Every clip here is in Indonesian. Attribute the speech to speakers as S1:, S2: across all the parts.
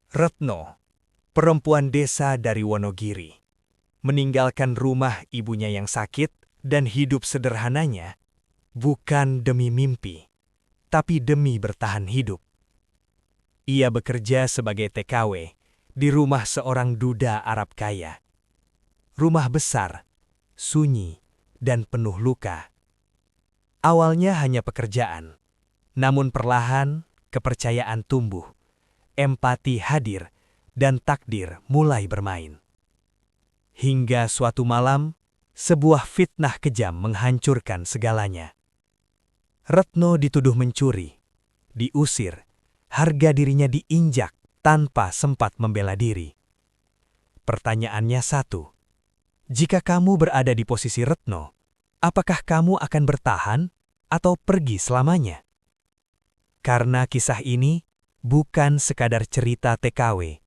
S1: Retno, perempuan desa dari Wonogiri, meninggalkan rumah ibunya yang sakit dan hidup sederhananya, bukan demi mimpi, tapi demi bertahan hidup. Ia bekerja sebagai TKW di rumah seorang duda Arab kaya. Rumah besar, sunyi, dan penuh luka. Awalnya hanya pekerjaan, namun perlahan kepercayaan tumbuh, empati hadir, dan takdir mulai bermain. Hingga suatu malam, sebuah fitnah kejam menghancurkan segalanya. Retno dituduh mencuri, diusir, harga dirinya diinjak tanpa sempat membela diri. Pertanyaannya satu, jika kamu berada di posisi Retno, apakah kamu akan bertahan atau pergi selamanya? Karena kisah ini bukan sekadar cerita TKW.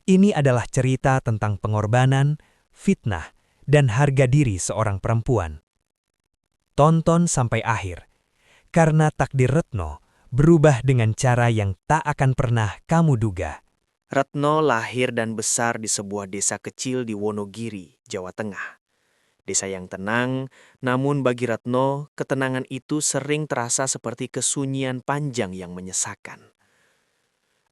S1: Ini adalah cerita tentang pengorbanan, fitnah, dan harga diri seorang perempuan. Tonton sampai akhir, karena takdir Retno berubah dengan cara yang tak akan pernah kamu duga.
S2: Retno lahir dan besar di sebuah desa kecil di Wonogiri, Jawa Tengah. Desa yang tenang, namun bagi Retno, ketenangan itu sering terasa seperti kesunyian panjang yang menyesakan.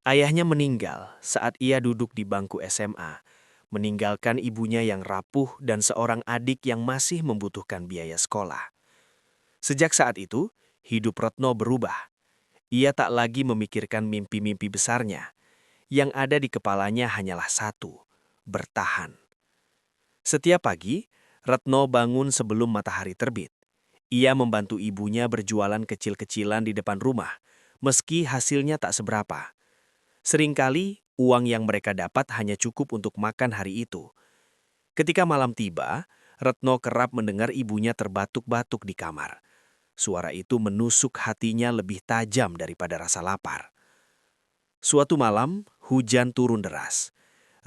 S2: Ayahnya meninggal saat ia duduk di bangku SMA, meninggalkan ibunya yang rapuh dan seorang adik yang masih membutuhkan biaya sekolah. Sejak saat itu, hidup Retno berubah. Ia tak lagi memikirkan mimpi-mimpi besarnya. Yang ada di kepalanya hanyalah satu, bertahan. Setiap pagi, Retno bangun sebelum matahari terbit. Ia membantu ibunya berjualan kecil-kecilan di depan rumah, meski hasilnya tak seberapa. Seringkali, uang yang mereka dapat hanya cukup untuk makan hari itu. Ketika malam tiba, Retno kerap mendengar ibunya terbatuk-batuk di kamar. Suara itu menusuk hatinya lebih tajam daripada rasa lapar. Suatu malam, hujan turun deras.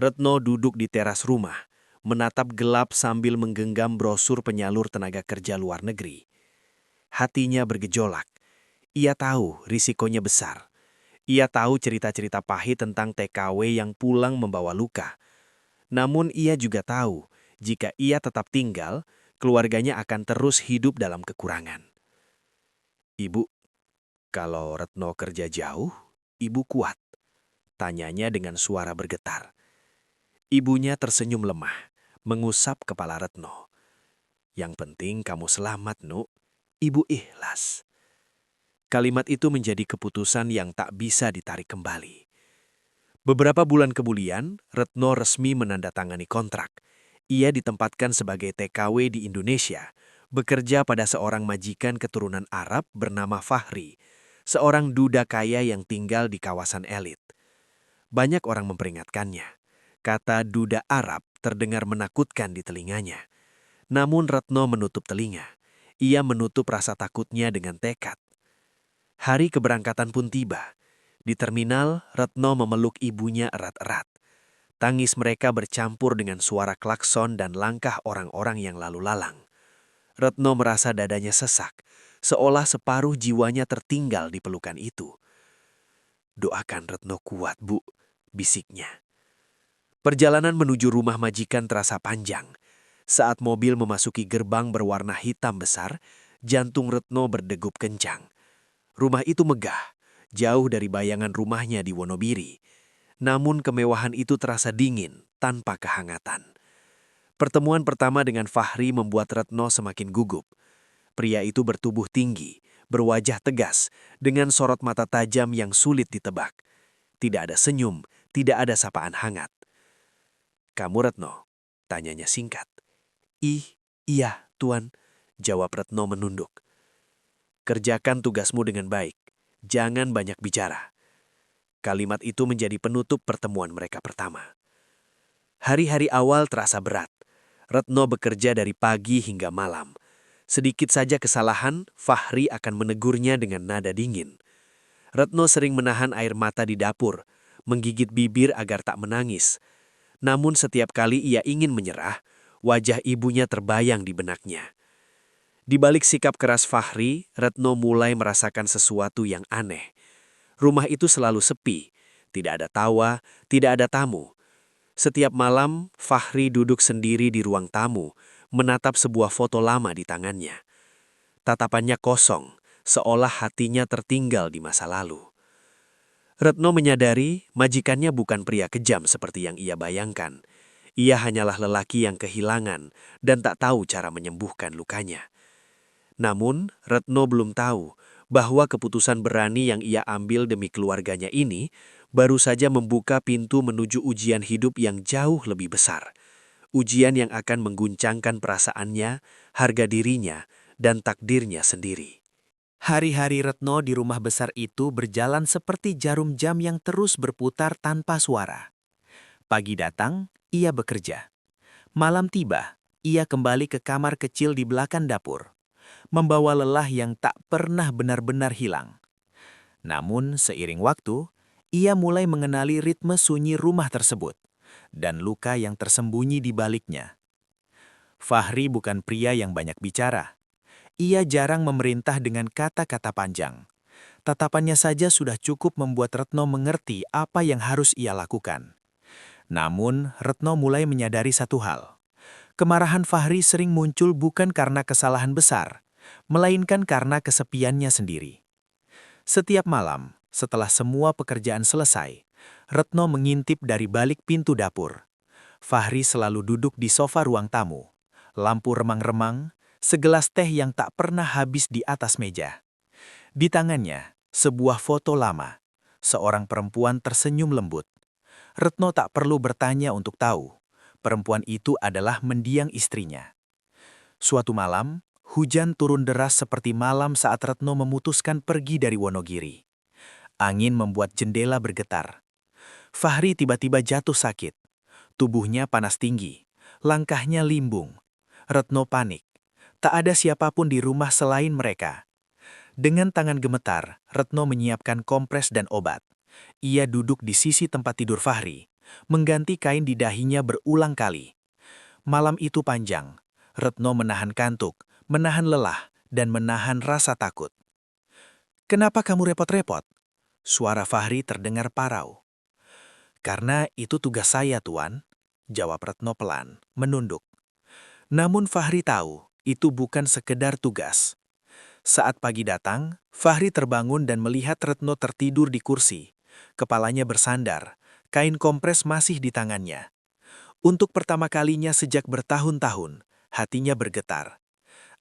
S2: Retno duduk di teras rumah, menatap gelap sambil menggenggam brosur penyalur tenaga kerja luar negeri. Hatinya bergejolak. Ia tahu risikonya besar. Ia tahu cerita-cerita pahit tentang TKW yang pulang membawa luka. Namun ia juga tahu, jika ia tetap tinggal, keluarganya akan terus hidup dalam kekurangan. "Ibu, kalau Retno kerja jauh, ibu kuat?" tanyanya dengan suara bergetar. Ibunya tersenyum lemah, mengusap kepala Retno. "Yang penting kamu selamat, Nuk. Ibu ikhlas." Kalimat itu menjadi keputusan yang tak bisa ditarik kembali. Beberapa bulan kemudian, Retno resmi menandatangani kontrak. Ia ditempatkan sebagai TKW di Indonesia, bekerja pada seorang majikan keturunan Arab bernama Fahri, seorang duda kaya yang tinggal di kawasan elit. Banyak orang memperingatkannya. Kata duda Arab terdengar menakutkan di telinganya. Namun Retno menutup telinga. Ia menutup rasa takutnya dengan tekad. Hari keberangkatan pun tiba. Di terminal, Retno memeluk ibunya erat-erat. Tangis mereka bercampur dengan suara klakson dan langkah orang-orang yang lalu lalang. Retno merasa dadanya sesak, seolah separuh jiwanya tertinggal di pelukan itu. "Doakan Retno kuat, Bu," bisiknya. Perjalanan menuju rumah majikan terasa panjang. Saat mobil memasuki gerbang berwarna hitam besar, jantung Retno berdegup kencang. Rumah itu megah, jauh dari bayangan rumahnya di Wonobiri. Namun kemewahan itu terasa dingin, tanpa kehangatan. Pertemuan pertama dengan Fahri membuat Retno semakin gugup. Pria itu bertubuh tinggi, berwajah tegas, dengan sorot mata tajam yang sulit ditebak. Tidak ada senyum, tidak ada sapaan hangat. "Kamu Retno?" tanyanya singkat. Iya, Tuan," jawab Retno menunduk. "Kerjakan tugasmu dengan baik. Jangan banyak bicara." Kalimat itu menjadi penutup pertemuan mereka pertama. Hari-hari awal terasa berat. Retno bekerja dari pagi hingga malam. Sedikit saja kesalahan, Fahri akan menegurnya dengan nada dingin. Retno sering menahan air mata di dapur, menggigit bibir agar tak menangis. Namun setiap kali ia ingin menyerah, wajah ibunya terbayang di benaknya. Di balik sikap keras Fahri, Retno mulai merasakan sesuatu yang aneh. Rumah itu selalu sepi, Tidak ada tawa, tidak ada tamu. Setiap malam, Fahri duduk sendiri di ruang tamu, menatap sebuah foto lama di tangannya. Tatapannya kosong, seolah hatinya tertinggal di masa lalu. Retno menyadari majikannya bukan pria kejam seperti yang ia bayangkan. Ia hanyalah lelaki yang kehilangan dan tak tahu cara menyembuhkan lukanya. Namun, Retno belum tahu bahwa keputusan berani yang ia ambil demi keluarganya ini baru saja membuka pintu menuju ujian hidup yang jauh lebih besar. Ujian yang akan mengguncangkan perasaannya, harga dirinya, dan takdirnya sendiri.
S3: Hari-hari Retno di rumah besar itu berjalan seperti jarum jam yang terus berputar tanpa suara. Pagi datang, ia bekerja. Malam tiba, ia kembali ke kamar kecil di belakang dapur, membawa lelah yang tak pernah benar-benar hilang. Namun, seiring waktu, ia mulai mengenali ritme sunyi rumah tersebut dan luka yang tersembunyi di baliknya. Fahri bukan pria yang banyak bicara. Ia jarang memerintah dengan kata-kata panjang. Tatapannya saja sudah cukup membuat Retno mengerti apa yang harus ia lakukan. Namun, Retno mulai menyadari satu hal. Kemarahan Fahri sering muncul bukan karena kesalahan besar, melainkan karena kesepiannya sendiri. Setiap malam, setelah semua pekerjaan selesai, Retno mengintip dari balik pintu dapur. Fahri selalu duduk di sofa ruang tamu. Lampu remang-remang, segelas teh yang tak pernah habis di atas meja. Di tangannya, sebuah foto lama. Seorang perempuan tersenyum lembut. Retno tak perlu bertanya untuk tahu. Perempuan itu adalah mendiang istrinya. Suatu malam, hujan turun deras seperti malam saat Retno memutuskan pergi dari Wonogiri. Angin membuat jendela bergetar. Fahri tiba-tiba jatuh sakit. Tubuhnya panas tinggi. Langkahnya limbung. Retno panik. Tak ada siapapun di rumah selain mereka. Dengan tangan gemetar, Retno menyiapkan kompres dan obat. Ia duduk di sisi tempat tidur Fahri, mengganti kain di dahinya berulang kali. Malam itu panjang. Retno menahan kantuk, menahan lelah, dan menahan rasa takut. "Kenapa kamu repot-repot?" Suara Fahri terdengar parau. "Karena itu tugas saya, Tuan," jawab Retno pelan, menunduk. Namun Fahri tahu, itu bukan sekedar tugas. Saat pagi datang, Fahri terbangun dan melihat Retno tertidur di kursi. Kepalanya bersandar, kain kompres masih di tangannya. Untuk pertama kalinya sejak bertahun-tahun, hatinya bergetar.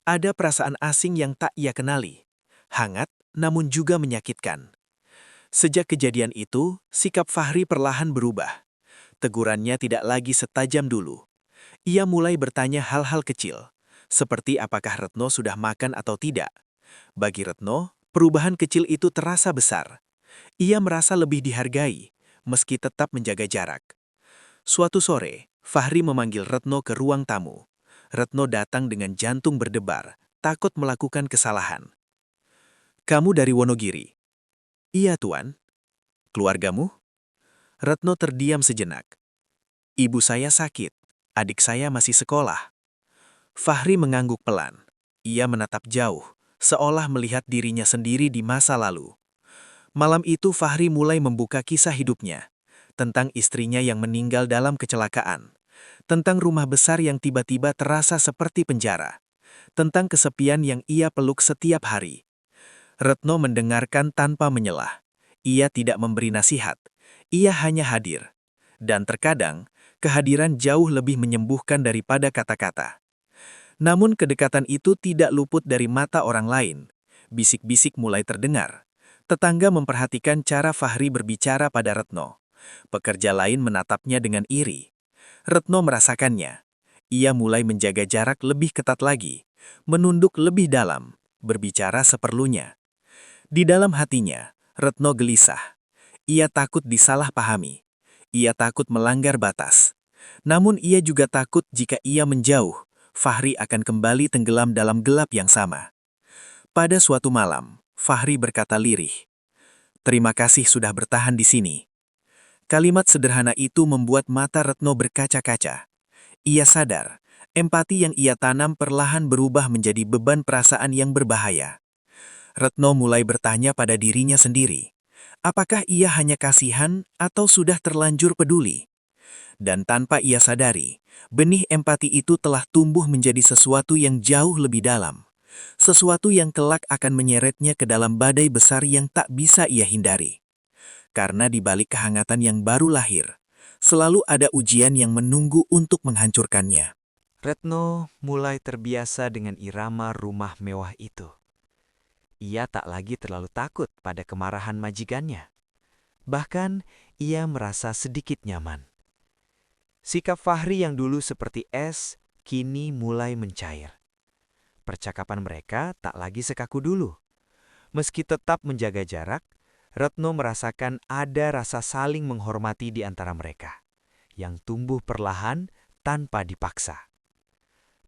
S3: Ada perasaan asing yang tak ia kenali. Hangat, namun juga menyakitkan. Sejak kejadian itu, sikap Fahri perlahan berubah. Tegurannya tidak lagi setajam dulu. Ia mulai bertanya hal-hal kecil, seperti apakah Retno sudah makan atau tidak. Bagi Retno, perubahan kecil itu terasa besar. Ia merasa lebih dihargai, meski tetap menjaga jarak. Suatu sore, Fahri memanggil Retno ke ruang tamu. Retno datang dengan jantung berdebar, takut melakukan kesalahan. "Kamu dari Wonogiri?" "Iya, Tuan." "Keluargamu?" Retno terdiam sejenak. "Ibu saya sakit, adik saya masih sekolah." Fahri mengangguk pelan. Ia menatap jauh, seolah melihat dirinya sendiri di masa lalu. Malam itu Fahri mulai membuka kisah hidupnya, tentang istrinya yang meninggal dalam kecelakaan, tentang rumah besar yang tiba-tiba terasa seperti penjara, tentang kesepian yang ia peluk setiap hari. Retno mendengarkan tanpa menyelah. Ia tidak memberi nasihat, ia hanya hadir. Dan terkadang, kehadiran jauh lebih menyembuhkan daripada kata-kata. Namun kedekatan itu tidak luput dari mata orang lain. Bisik-bisik mulai terdengar. Tetangga memperhatikan cara Fahri berbicara pada Retno. Pekerja lain menatapnya dengan iri. Retno merasakannya. Ia mulai menjaga jarak lebih ketat lagi, menunduk lebih dalam, berbicara seperlunya. Di dalam hatinya, Retno gelisah. Ia takut disalahpahami. Ia takut melanggar batas. Namun ia juga takut jika ia menjauh, Fahri akan kembali tenggelam dalam gelap yang sama. Pada suatu malam, Fahri berkata lirih, "Terima kasih sudah bertahan di sini." Kalimat sederhana itu membuat mata Retno berkaca-kaca. Ia sadar, empati yang ia tanam perlahan berubah menjadi beban perasaan yang berbahaya. Retno mulai bertanya pada dirinya sendiri, Apakah ia hanya kasihan atau sudah terlanjur peduli? Dan tanpa ia sadari, benih empati itu telah tumbuh menjadi sesuatu yang jauh lebih dalam. Sesuatu yang kelak akan menyeretnya ke dalam badai besar yang tak bisa ia hindari. Karena di balik kehangatan yang baru lahir, selalu ada ujian yang menunggu untuk menghancurkannya.
S1: Retno mulai terbiasa dengan irama rumah mewah itu. Ia tak lagi terlalu takut pada kemarahan majikannya. Bahkan, ia merasa sedikit nyaman. Sikap Fahri yang dulu seperti es, kini mulai mencair. Percakapan mereka tak lagi sekaku dulu. Meski tetap menjaga jarak, Retno merasakan ada rasa saling menghormati di antara mereka, yang tumbuh perlahan tanpa dipaksa.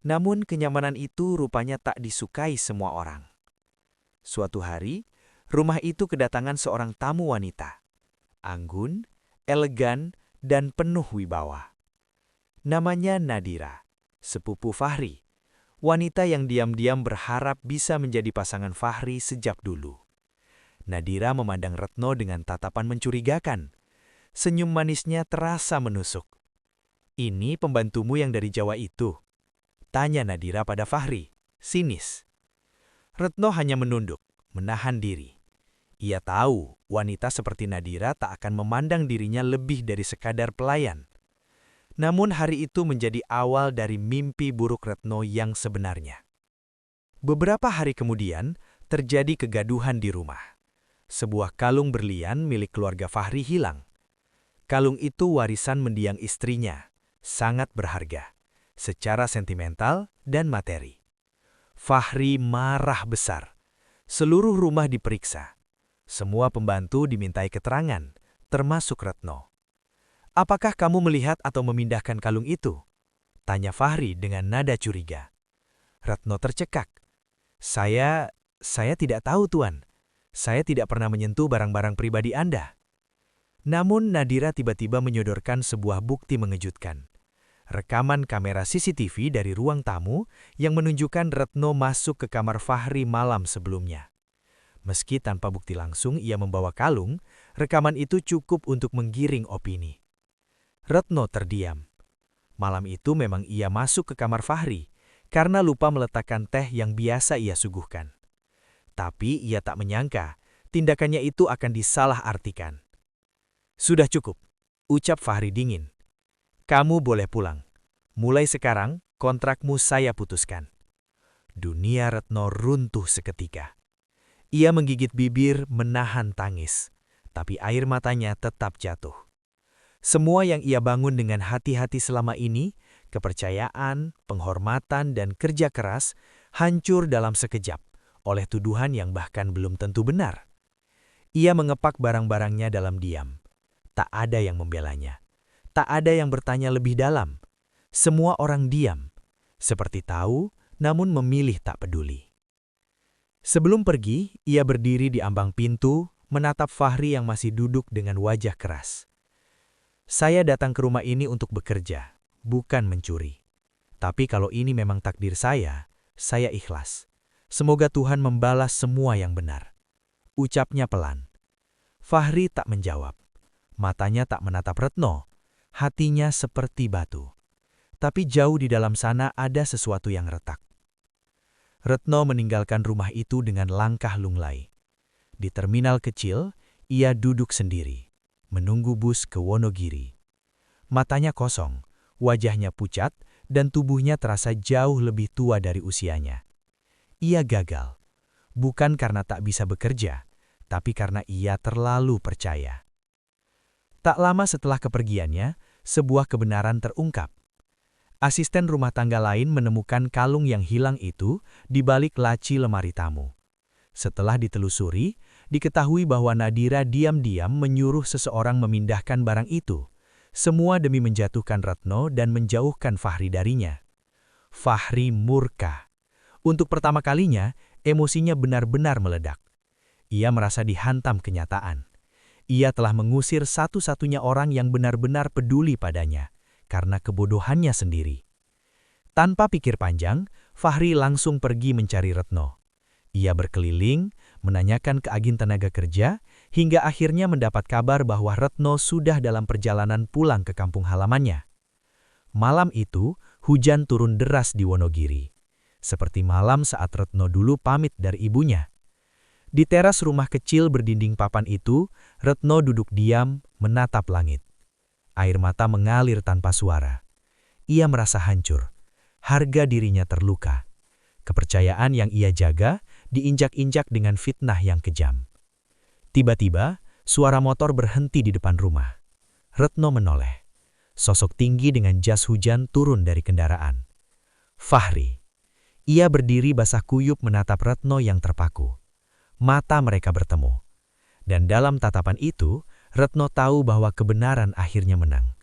S1: Namun kenyamanan itu rupanya tak disukai semua orang. Suatu hari, rumah itu kedatangan seorang tamu wanita. Anggun, elegan, dan penuh wibawa. Namanya Nadira, sepupu Fahri, wanita yang diam-diam berharap bisa menjadi pasangan Fahri sejak dulu. Nadira memandang Retno dengan tatapan mencurigakan. Senyum manisnya terasa menusuk. "Ini pembantumu yang dari Jawa itu?" tanya Nadira pada Fahri, sinis. Retno hanya menunduk, menahan diri. Ia tahu wanita seperti Nadira tak akan memandang dirinya lebih dari sekadar pelayan. Namun hari itu menjadi awal dari mimpi buruk Retno yang sebenarnya. Beberapa hari kemudian, terjadi kegaduhan di rumah. Sebuah kalung berlian milik keluarga Fahri hilang. Kalung itu warisan mendiang istrinya, sangat berharga, secara sentimental dan materi. Fahri marah besar. Seluruh rumah diperiksa. Semua pembantu dimintai keterangan, termasuk Retno. "Apakah kamu melihat atau memindahkan kalung itu?" tanya Fahri dengan nada curiga. Retno tercekak. Saya tidak tahu, Tuan. Saya tidak pernah menyentuh barang-barang pribadi Anda." Namun Nadira tiba-tiba menyodorkan sebuah bukti mengejutkan. Rekaman kamera CCTV dari ruang tamu yang menunjukkan Retno masuk ke kamar Fahri malam sebelumnya. Meski tanpa bukti langsung ia membawa kalung, rekaman itu cukup untuk menggiring opini. Retno terdiam. Malam itu memang ia masuk ke kamar Fahri karena lupa meletakkan teh yang biasa ia suguhkan. Tapi ia tak menyangka tindakannya itu akan disalahartikan. "Sudah cukup," ucap Fahri dingin. "Kamu boleh pulang. Mulai sekarang kontrakmu saya putuskan." Dunia Retno runtuh seketika. Ia menggigit bibir menahan tangis, tapi air matanya tetap jatuh. Semua yang ia bangun dengan hati-hati selama ini, kepercayaan, penghormatan, dan kerja keras, hancur dalam sekejap oleh tuduhan yang bahkan belum tentu benar. Ia mengepak barang-barangnya dalam diam. Tak ada yang membelanya. Tak ada yang bertanya lebih dalam. Semua orang diam, seperti tahu, namun memilih tak peduli. Sebelum pergi, ia berdiri di ambang pintu, menatap Fahri yang masih duduk dengan wajah keras. "Saya datang ke rumah ini untuk bekerja, bukan mencuri. Tapi kalau ini memang takdir saya ikhlas. Semoga Tuhan membalas semua yang benar," ucapnya pelan. Fahri tak menjawab. Matanya tak menatap Retno. Hatinya seperti batu. Tapi jauh di dalam sana ada sesuatu yang retak. Retno meninggalkan rumah itu dengan langkah lunglai. Di terminal kecil, ia duduk sendiri, menunggu bus ke Wonogiri. Matanya kosong, wajahnya pucat, dan tubuhnya terasa jauh lebih tua dari usianya. Ia gagal, bukan karena tak bisa bekerja, tapi karena ia terlalu percaya. Tak lama setelah kepergiannya, sebuah kebenaran terungkap. Asisten rumah tangga lain menemukan kalung yang hilang itu di balik laci lemari tamu. Setelah ditelusuri, diketahui bahwa Nadira diam-diam menyuruh seseorang memindahkan barang itu, semua demi menjatuhkan Retno dan menjauhkan Fahri darinya. Fahri murka. Untuk pertama kalinya, emosinya benar-benar meledak. Ia merasa dihantam kenyataan. Ia telah mengusir satu-satunya orang yang benar-benar peduli padanya, karena kebodohannya sendiri. Tanpa pikir panjang, Fahri langsung pergi mencari Retno. Ia berkeliling, menanyakan ke agen tenaga kerja,
S3: hingga akhirnya mendapat kabar bahwa Retno sudah dalam perjalanan pulang ke kampung halamannya. Malam itu, hujan turun deras di Wonogiri, seperti malam saat Retno dulu pamit dari ibunya. Di teras rumah kecil berdinding papan itu, Retno duduk diam, menatap langit. Air mata mengalir tanpa suara. Ia merasa hancur. Harga dirinya terluka. Kepercayaan yang ia jaga diinjak-injak dengan fitnah yang kejam. Tiba-tiba, suara motor berhenti di depan rumah. Retno menoleh. Sosok tinggi dengan jas hujan turun dari kendaraan. Fahri. Ia berdiri basah kuyup menatap Retno yang terpaku. Mata mereka bertemu. Dan dalam tatapan itu, Retno tahu bahwa kebenaran akhirnya menang.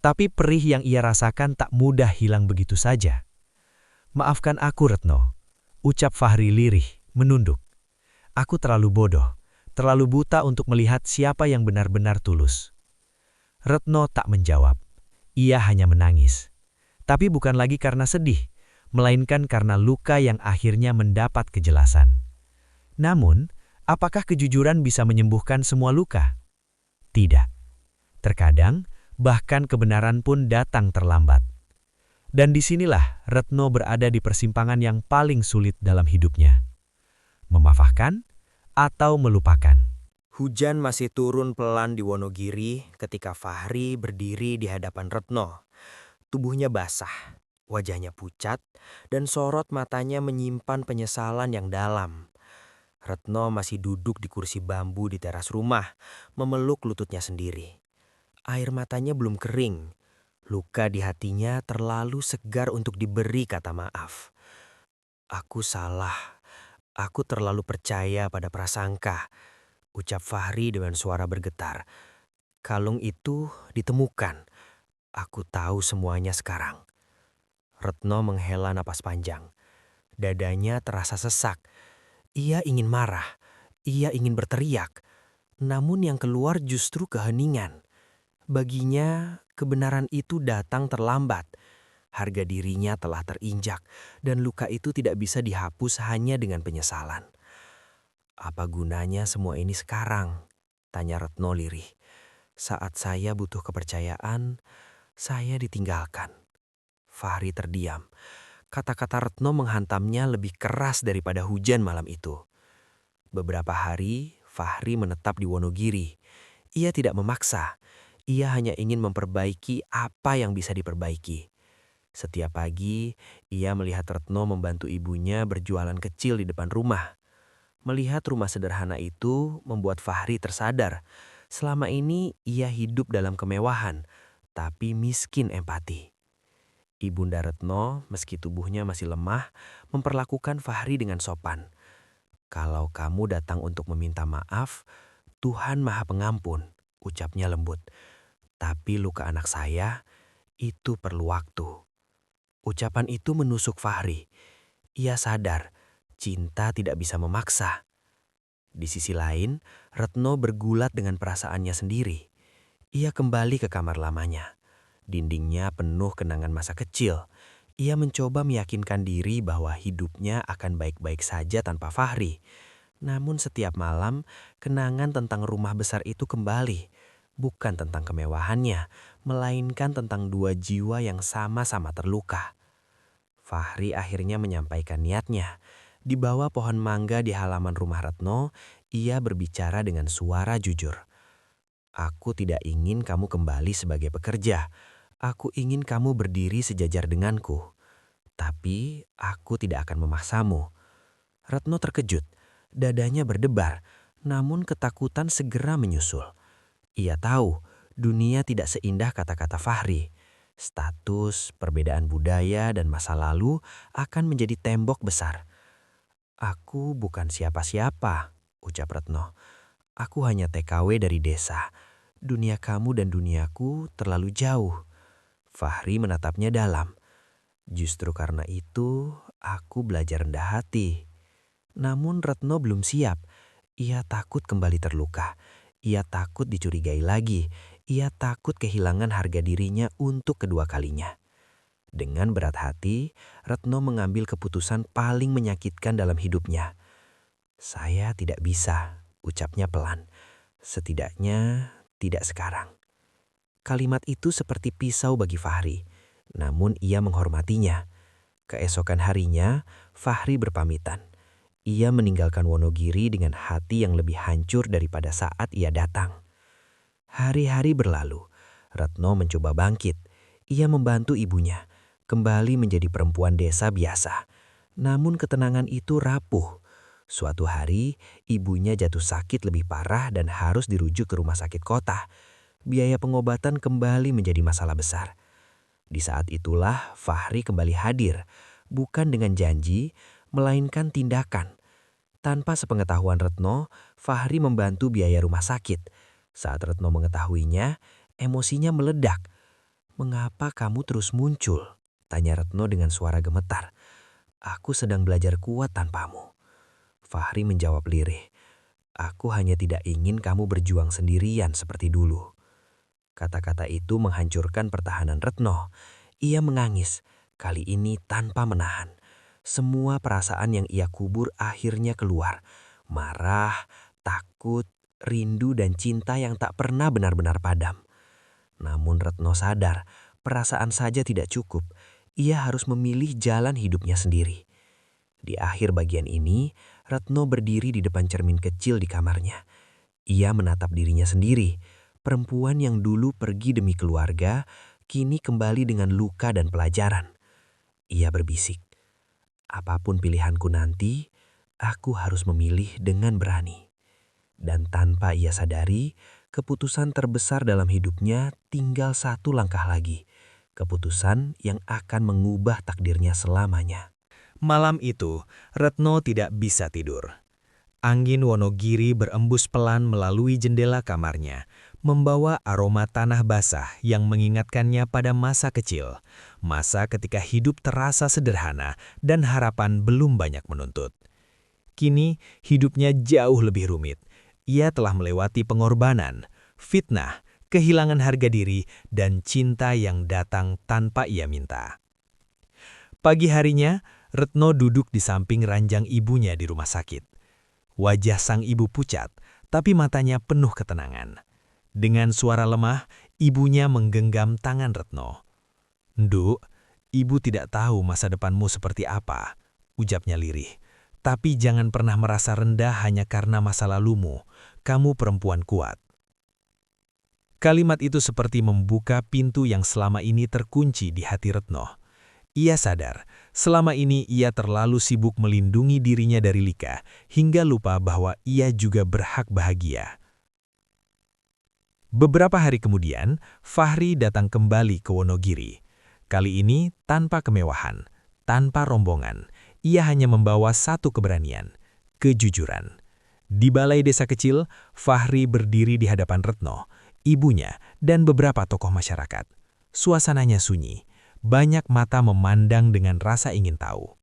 S3: Tapi perih yang ia rasakan tak mudah hilang begitu saja. "Maafkan aku, Retno," ucap Fahri lirih, menunduk. "Aku terlalu bodoh, terlalu buta untuk melihat siapa yang benar-benar tulus." Retno tak menjawab. Ia hanya menangis. Tapi bukan lagi karena sedih, melainkan karena luka yang akhirnya mendapat kejelasan. Namun, apakah kejujuran bisa menyembuhkan semua luka? Tidak. Terkadang, bahkan kebenaran pun datang terlambat. Dan disinilah Retno berada di persimpangan yang paling sulit dalam hidupnya. Memaafkan atau melupakan.
S2: Hujan masih turun pelan di Wonogiri ketika Fahri berdiri di hadapan Retno. Tubuhnya basah, wajahnya pucat, dan sorot matanya menyimpan penyesalan yang dalam. Retno masih duduk di kursi bambu di teras rumah, memeluk lututnya sendiri. Air matanya belum kering. Luka di hatinya terlalu segar untuk diberi kata maaf. "Aku salah. Aku terlalu percaya pada prasangka," ucap Fahri dengan suara bergetar. "Kalung itu ditemukan. Aku tahu semuanya sekarang." Retno menghela napas panjang. Dadanya terasa sesak. Ia ingin marah, ia ingin berteriak, namun yang keluar justru keheningan. Baginya, kebenaran itu datang terlambat. Harga dirinya telah terinjak, dan luka itu tidak bisa dihapus hanya dengan penyesalan. "Apa gunanya semua ini sekarang?" tanya Retno lirih. "Saat saya butuh kepercayaan, saya ditinggalkan." Fahri terdiam. Kata-kata Retno menghantamnya lebih keras daripada hujan malam itu. Beberapa hari, Fahri menetap di Wonogiri. Ia tidak memaksa. Ia hanya ingin memperbaiki apa yang bisa diperbaiki. Setiap pagi, ia melihat Retno membantu ibunya berjualan kecil di depan rumah. Melihat rumah sederhana itu membuat Fahri tersadar. Selama ini ia hidup dalam kemewahan, tapi miskin empati. Ibunda Retno, meski tubuhnya masih lemah, memperlakukan Fahri dengan sopan. "Kalau kamu datang untuk meminta maaf, Tuhan Maha Pengampun," ucapnya lembut. "Tapi luka anak saya, itu perlu waktu." Ucapan itu menusuk Fahri. Ia sadar, cinta tidak bisa memaksa. Di sisi lain, Retno bergulat dengan perasaannya sendiri. Ia kembali ke kamar lamanya. Dindingnya penuh kenangan masa kecil. Ia mencoba meyakinkan diri bahwa hidupnya akan baik-baik saja tanpa Fahri. Namun setiap malam, kenangan tentang rumah besar itu kembali. Bukan tentang kemewahannya, melainkan tentang dua jiwa yang sama-sama terluka. Fahri akhirnya menyampaikan niatnya. Di bawah pohon mangga di halaman rumah Retno, ia berbicara dengan suara jujur. "Aku tidak ingin kamu kembali sebagai pekerja. Aku ingin kamu berdiri sejajar denganku. Tapi aku tidak akan memaksamu." Retno terkejut. Dadanya berdebar, namun ketakutan segera menyusul. Ia tahu dunia tidak seindah kata-kata Fahri. Status, perbedaan budaya, dan masa lalu akan menjadi tembok besar. "Aku bukan siapa-siapa," ucap Retno. "Aku hanya TKW dari desa. Dunia kamu dan duniaku terlalu jauh." Fahri menatapnya dalam. "Justru karena itu, aku belajar rendah hati." Namun Retno belum siap. Ia takut kembali terluka. Ia takut dicurigai lagi. Ia takut kehilangan harga dirinya untuk kedua kalinya. Dengan berat hati, Retno mengambil keputusan paling menyakitkan dalam hidupnya. "Saya tidak bisa," ucapnya pelan.
S3: Setidaknya tidak sekarang. Kalimat itu seperti pisau bagi Fahri, namun ia menghormatinya. Keesokan harinya, Fahri berpamitan. Ia meninggalkan Wonogiri dengan hati yang lebih hancur daripada saat ia datang. Hari-hari berlalu, Retno mencoba bangkit. Ia membantu ibunya, kembali menjadi perempuan desa biasa. Namun ketenangan itu rapuh. Suatu hari, ibunya jatuh sakit lebih parah dan harus dirujuk ke rumah sakit kota. Biaya pengobatan kembali menjadi masalah besar. Di saat itulah Fahri kembali hadir, bukan dengan janji, melainkan tindakan. Tanpa sepengetahuan Retno, Fahri membantu biaya rumah sakit. Saat Retno mengetahuinya, emosinya meledak. "Mengapa kamu terus muncul?" tanya Retno dengan suara gemetar. "Aku sedang belajar kuat tanpamu." Fahri menjawab lirih, "Aku hanya tidak ingin kamu berjuang sendirian seperti dulu." Kata-kata itu menghancurkan pertahanan Retno. Ia menangis, kali ini tanpa menahan. Semua perasaan yang ia kubur akhirnya keluar. Marah, takut, rindu dan cinta yang tak pernah benar-benar padam. Namun Retno sadar, perasaan saja tidak cukup. Ia harus memilih jalan hidupnya sendiri. Di akhir bagian ini, Retno berdiri di depan cermin kecil di kamarnya. Ia menatap dirinya sendiri. Perempuan yang dulu pergi demi keluarga, kini kembali dengan luka dan pelajaran. Ia berbisik, "Apapun pilihanku nanti, aku harus memilih dengan berani." Dan tanpa ia sadari, keputusan terbesar dalam hidupnya tinggal satu langkah lagi. Keputusan yang akan mengubah takdirnya selamanya.
S1: Malam itu, Retno tidak bisa tidur. Angin Wonogiri berembus pelan melalui jendela kamarnya, membawa aroma tanah basah yang mengingatkannya pada masa kecil, masa ketika hidup terasa sederhana dan harapan belum banyak menuntut. Kini, hidupnya jauh lebih rumit. Ia telah melewati pengorbanan, fitnah, kehilangan harga diri, dan cinta yang datang tanpa ia minta. Pagi harinya, Retno duduk di samping ranjang ibunya di rumah sakit. Wajah sang ibu pucat, tapi matanya penuh ketenangan. Dengan suara lemah, ibunya menggenggam tangan Retno. "Nduk, ibu tidak tahu masa depanmu seperti apa," ucapnya lirih. "Tapi jangan pernah merasa rendah hanya karena masa lalumu. Kamu perempuan kuat." Kalimat itu seperti membuka pintu yang selama ini terkunci di hati Retno. Ia sadar, selama ini ia terlalu sibuk melindungi dirinya dari Lika, hingga lupa bahwa ia juga berhak bahagia. Beberapa hari kemudian, Fahri datang kembali ke Wonogiri. Kali ini tanpa kemewahan, tanpa rombongan, ia hanya membawa satu keberanian, kejujuran. Di balai desa kecil, Fahri berdiri di hadapan Retno, ibunya, dan beberapa tokoh masyarakat. Suasananya sunyi. Banyak mata memandang dengan rasa ingin tahu.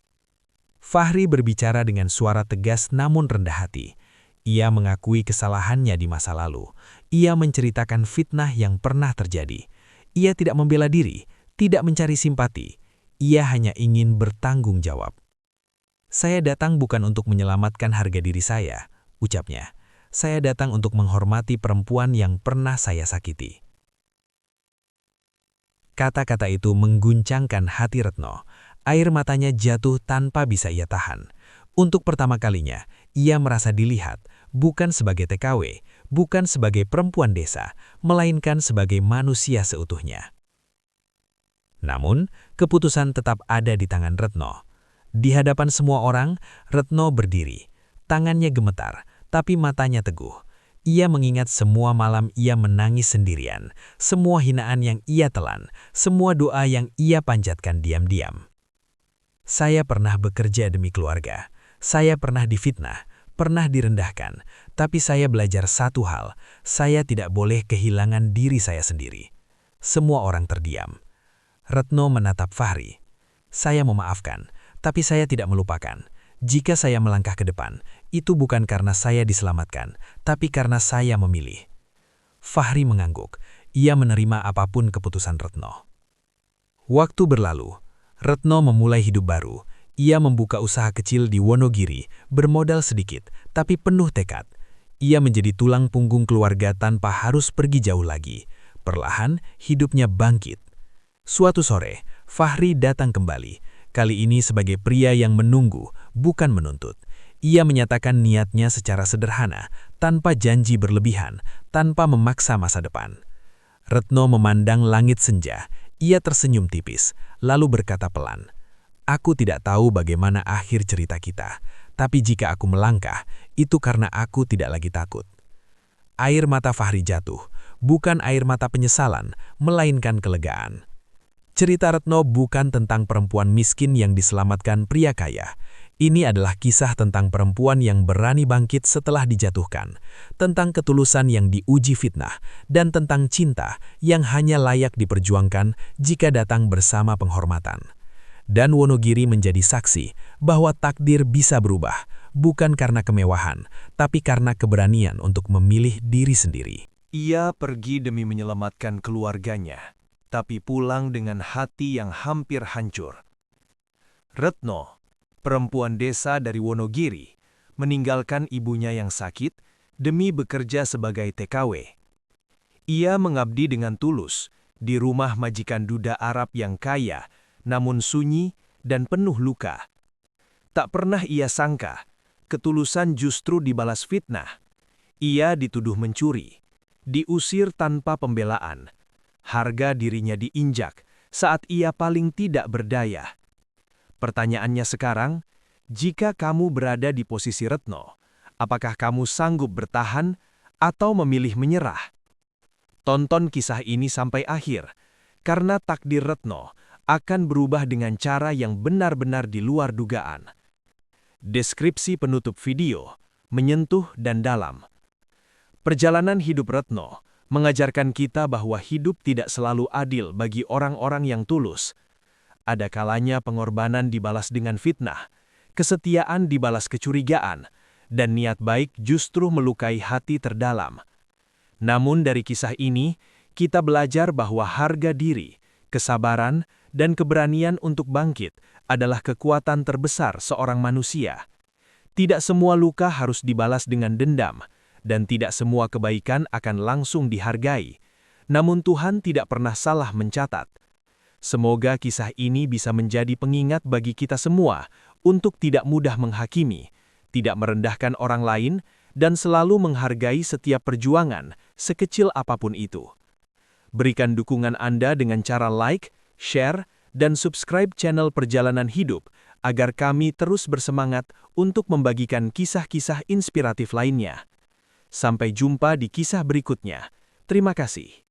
S1: Fahri berbicara dengan suara tegas namun rendah hati. Ia mengakui kesalahannya di masa lalu. Ia menceritakan fitnah yang pernah terjadi. Ia tidak membela diri, tidak mencari simpati. Ia hanya ingin bertanggung jawab. "Saya datang bukan untuk menyelamatkan harga diri saya," ucapnya. "Saya datang untuk menghormati perempuan yang pernah saya sakiti." Kata-kata itu mengguncangkan hati Retno. Air matanya jatuh tanpa bisa ia tahan. Untuk pertama kalinya, ia merasa dilihat, bukan sebagai TKW, bukan sebagai perempuan desa, melainkan sebagai manusia seutuhnya. Namun, keputusan tetap ada di tangan Retno. Di hadapan semua orang, Retno berdiri. Tangannya gemetar, tapi matanya teguh. Ia mengingat semua malam ia menangis sendirian, semua hinaan yang ia telan, semua doa yang ia panjatkan diam-diam. "Saya pernah bekerja demi keluarga, saya pernah difitnah, pernah direndahkan, tapi saya belajar satu hal, saya tidak boleh kehilangan diri saya sendiri." Semua orang terdiam. Retno menatap Fahri. "Saya memaafkan, tapi saya tidak melupakan. Jika saya melangkah ke depan, itu bukan karena saya diselamatkan, tapi karena saya memilih." Fahri mengangguk. Ia menerima apapun keputusan Retno. Waktu berlalu. Retno memulai hidup baru. Ia membuka usaha kecil di Wonogiri, bermodal sedikit, tapi penuh tekad.
S3: Ia menjadi tulang punggung keluarga tanpa harus pergi jauh lagi. Perlahan, hidupnya bangkit. Suatu sore, Fahri datang kembali. Kali ini sebagai pria yang menunggu, bukan menuntut. Ia menyatakan niatnya secara sederhana, tanpa janji berlebihan, tanpa memaksa masa depan. Retno memandang langit senja. Ia tersenyum tipis, lalu berkata pelan, "Aku tidak tahu bagaimana akhir cerita kita, tapi jika aku melangkah, itu karena aku tidak lagi takut." Air mata Fahri jatuh, bukan air mata penyesalan, melainkan kelegaan. Cerita Retno bukan tentang perempuan miskin yang diselamatkan pria kaya. Ini adalah kisah tentang perempuan yang berani bangkit setelah dijatuhkan, tentang ketulusan yang diuji fitnah, dan tentang cinta yang hanya layak diperjuangkan jika datang bersama penghormatan. Dan Wonogiri menjadi saksi bahwa takdir bisa berubah, bukan karena kemewahan, tapi karena keberanian untuk memilih diri sendiri.
S1: Ia pergi demi menyelamatkan keluarganya, tapi pulang dengan hati yang hampir hancur. Retno, perempuan desa dari Wonogiri, meninggalkan ibunya yang sakit demi bekerja sebagai TKW. Ia mengabdi dengan tulus di rumah majikan duda Arab yang kaya, namun sunyi dan penuh luka. Tak pernah ia sangka, ketulusan justru dibalas fitnah. Ia dituduh mencuri, diusir tanpa pembelaan. Harga dirinya diinjak saat ia paling tidak berdaya. Pertanyaannya sekarang, jika kamu berada di posisi Retno, apakah kamu sanggup bertahan atau memilih menyerah? Tonton kisah ini sampai akhir, karena takdir Retno akan berubah dengan cara yang benar-benar di luar dugaan. Deskripsi penutup video, menyentuh dan dalam. Perjalanan hidup Retno mengajarkan kita bahwa hidup tidak selalu adil bagi orang-orang yang tulus. Ada kalanya pengorbanan dibalas dengan fitnah, kesetiaan dibalas kecurigaan, dan niat baik justru melukai hati terdalam. Namun dari kisah ini, kita belajar bahwa harga diri, kesabaran, dan keberanian untuk bangkit adalah kekuatan terbesar seorang manusia. Tidak semua luka harus dibalas dengan dendam, dan tidak semua kebaikan akan langsung dihargai. Namun Tuhan tidak pernah salah mencatat. Semoga kisah ini bisa menjadi pengingat bagi kita semua untuk tidak mudah menghakimi, tidak merendahkan orang lain, dan selalu menghargai setiap perjuangan, sekecil apapun itu. Berikan dukungan Anda dengan cara like, share, dan subscribe channel Perjalanan Hidup agar kami terus bersemangat untuk membagikan kisah-kisah inspiratif lainnya. Sampai jumpa di kisah berikutnya. Terima kasih.